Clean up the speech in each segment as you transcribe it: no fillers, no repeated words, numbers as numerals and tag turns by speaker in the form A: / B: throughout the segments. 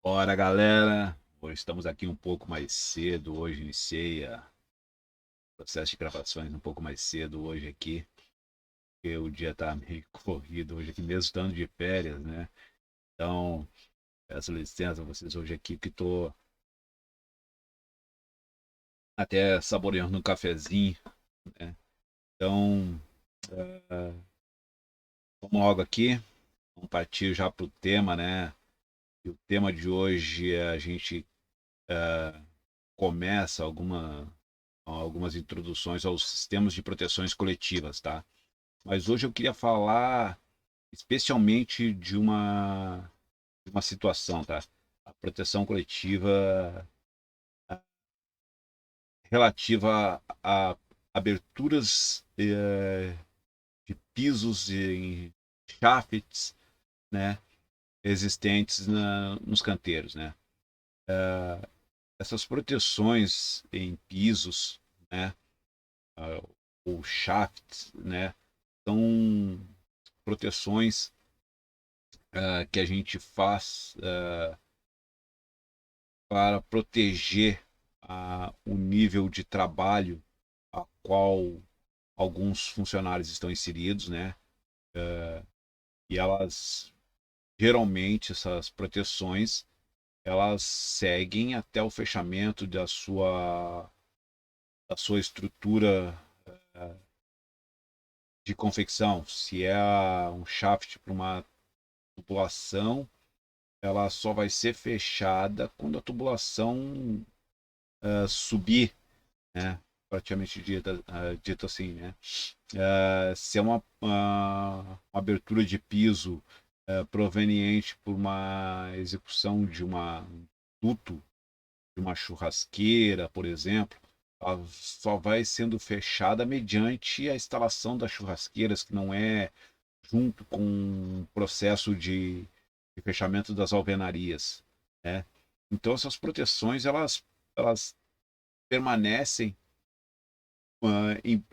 A: Bora, galera! Hoje estamos aqui um pouco mais cedo. Hoje iniciei o processo de gravações um pouco mais cedo hoje aqui, porque o dia tá meio corrido hoje aqui, mesmo estando de férias, né? Então, peço licença a vocês hoje aqui, que tô até saboreando um cafezinho, né? Então, vamos logo aqui, vamos partir já pro tema, né? E o tema de hoje é a gente começa algumas introduções aos sistemas de proteções coletivas, tá? Mas hoje eu queria falar especialmente de uma situação, tá? A proteção coletiva relativa a aberturas de pisos em shafts, né, existentes nos canteiros, né? Essas proteções em pisos, né, ou shafts, né, são proteções que a gente faz para proteger o nível de trabalho a qual alguns funcionários estão inseridos, né? E elas, geralmente, essas proteções, elas seguem até o fechamento da sua estrutura de confecção. Se é um shaft para uma tubulação, ela só vai ser fechada quando a tubulação subir, né? Praticamente dito assim, né? Se é uma abertura de piso proveniente por uma execução de um duto, de uma churrasqueira, por exemplo, ela só vai sendo fechada mediante a instalação das churrasqueiras, que não é junto com o processo de fechamento das alvenarias, né? Então essas proteções elas permanecem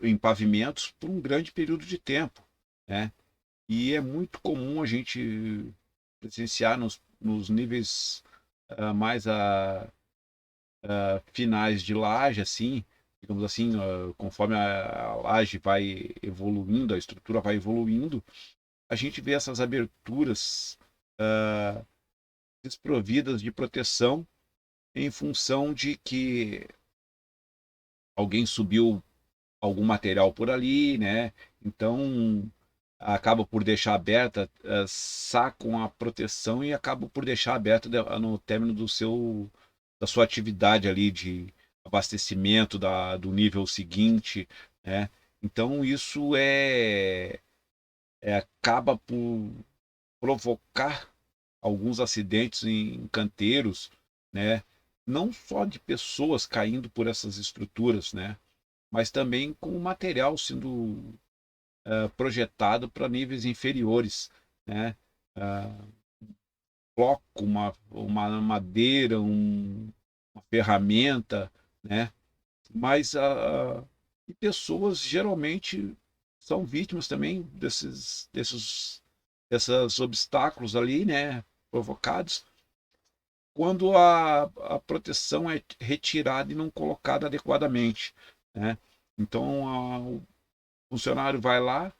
A: em pavimentos por um grande período de tempo, né? E é muito comum a gente presenciar nos níveis mais finais de laje, assim, digamos assim, conforme a laje vai evoluindo, a estrutura vai evoluindo, a gente vê essas aberturas desprovidas de proteção em função de que alguém subiu algum material por ali, né? Então acaba por deixar aberta, sacam a proteção e acabam por deixar aberta no término da sua atividade ali de abastecimento do nível seguinte, né? Então isso acaba por provocar alguns acidentes em canteiros, né? Não só de pessoas caindo por essas estruturas, né? Mas também com o material sendo projetado para níveis inferiores, né? Uh, bloco, uma madeira, uma ferramenta, né? Mas e pessoas geralmente são vítimas também desses obstáculos ali, né? Provocados quando a proteção é retirada e não colocada adequadamente, né? Então o funcionário vai lá,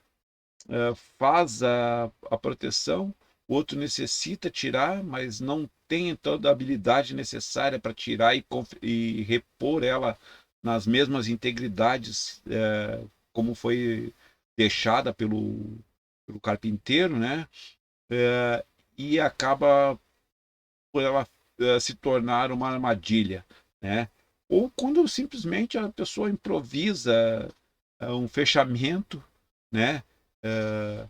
A: faz a proteção, o outro necessita tirar, mas não tem toda a habilidade necessária para tirar e repor ela nas mesmas integridades como foi deixada pelo carpinteiro, né? E acaba por ela se tornar uma armadilha, né? Ou quando simplesmente a pessoa improvisa um fechamento, né? Uh,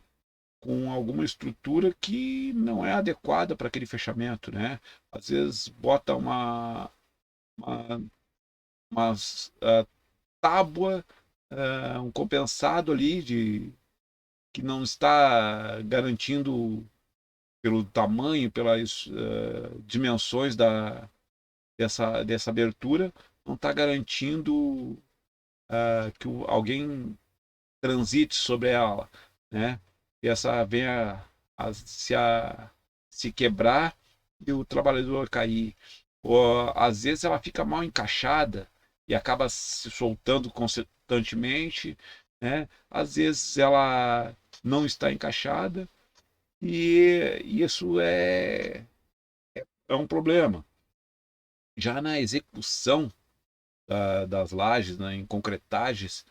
A: com alguma estrutura que não é adequada para aquele fechamento, né? Às vezes bota uma, uma tábua, um compensado ali que não está garantindo pelo tamanho, pelas dimensões dessa abertura, não está garantindo que alguém transite sobre ela, né? E essa venha se quebrar e o trabalhador cair. Ou, às vezes ela fica mal encaixada e acaba se soltando constantemente, né? Às vezes ela não está encaixada e isso é um problema. Já na execução das lajes, né, em concretagens,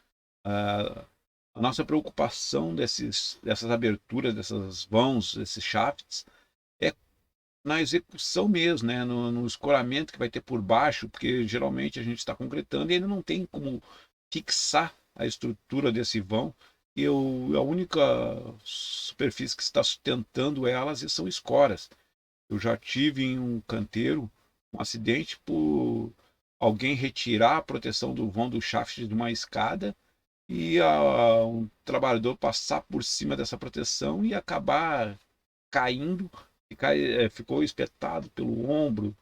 A: a, a nossa preocupação dessas aberturas, dessas vãos, desses shafts, é na execução mesmo, né? No escoramento que vai ter por baixo, porque geralmente a gente está concretando e ainda não tem como fixar a estrutura desse vão. E a única superfície que está sustentando elas são escoras. Eu já tive em um canteiro um acidente por alguém retirar a proteção do vão do shaft de uma escada e um trabalhador passar por cima dessa proteção e acabar caindo, ficou espetado pelo ombro,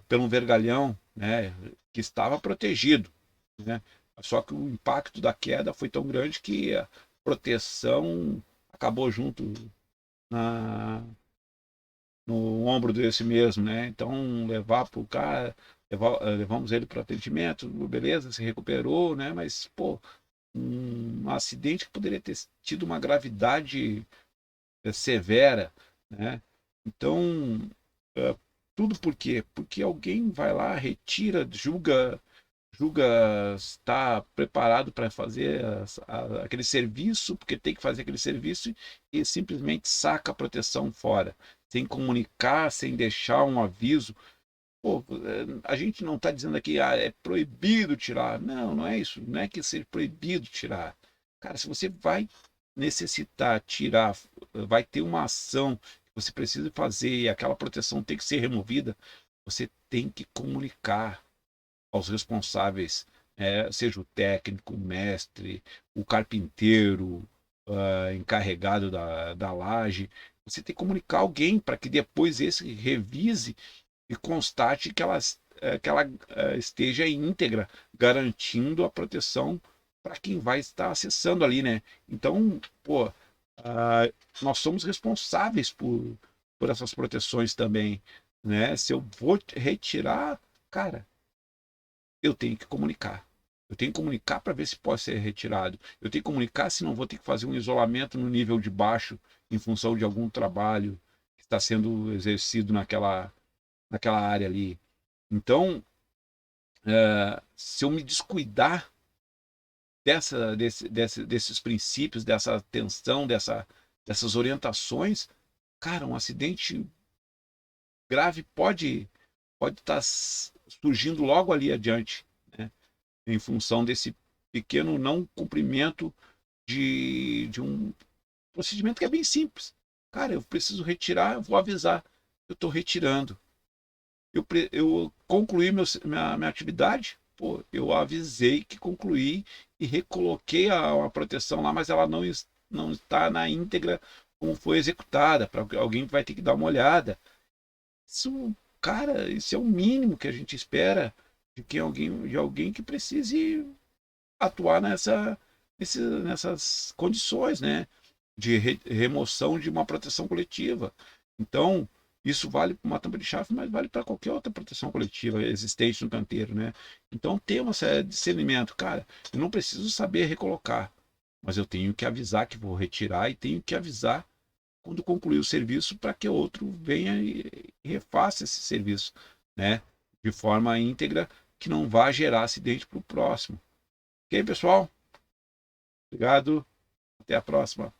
A: pelo vergalhão, né, que estava protegido, né? Só que o impacto da queda foi tão grande que a proteção acabou junto na, no ombro desse mesmo, né? Então levar para o cara, levamos ele para atendimento, beleza, se recuperou, né? Mas pô, um acidente que poderia ter tido uma gravidade severa, né? Então, é, tudo por quê? Porque alguém vai lá, retira, julga estar preparado para fazer aquele serviço, porque tem que fazer aquele serviço e simplesmente saca a proteção fora, sem comunicar, sem deixar um aviso. Pô, a gente não está dizendo aqui, é proibido tirar. Não, não é isso. Não é que seja proibido tirar. Cara, se você vai necessitar tirar, vai ter uma ação que você precisa fazer e aquela proteção tem que ser removida, você tem que comunicar aos responsáveis, seja o técnico, o mestre, o carpinteiro, encarregado da laje. Você tem que comunicar alguém para que depois esse revise e constate que ela esteja íntegra, garantindo a proteção para quem vai estar acessando ali, né? Então, pô, nós somos responsáveis por essas proteções também, né? Se eu vou retirar, cara, eu tenho que comunicar. Eu tenho que comunicar para ver se pode ser retirado. Eu tenho que comunicar se não vou ter que fazer um isolamento no nível de baixo em função de algum trabalho que está sendo exercido naquela área ali. Então, se eu me descuidar desses princípios, dessa atenção, dessas orientações, cara, um acidente grave pode estar surgindo logo ali adiante, né? Em função desse pequeno não cumprimento de um procedimento que é bem simples. Cara, eu preciso retirar, eu vou avisar, eu estou retirando. Eu concluí minha atividade, pô, eu avisei que concluí e recoloquei a proteção lá, mas ela não está na íntegra como foi executada, para alguém vai ter que dar uma olhada. Isso, cara, isso é o mínimo que a gente espera de alguém que precise atuar nessas condições, né? De remoção de uma proteção coletiva. Então, isso vale para uma tampa de chave, mas vale para qualquer outra proteção coletiva existente no canteiro, né? Então, ter um discernimento, cara, eu não preciso saber recolocar, mas eu tenho que avisar que vou retirar e tenho que avisar quando concluir o serviço para que outro venha e refaça esse serviço, né? De forma íntegra, que não vá gerar acidente para o próximo. Ok, pessoal? Obrigado. Até a próxima.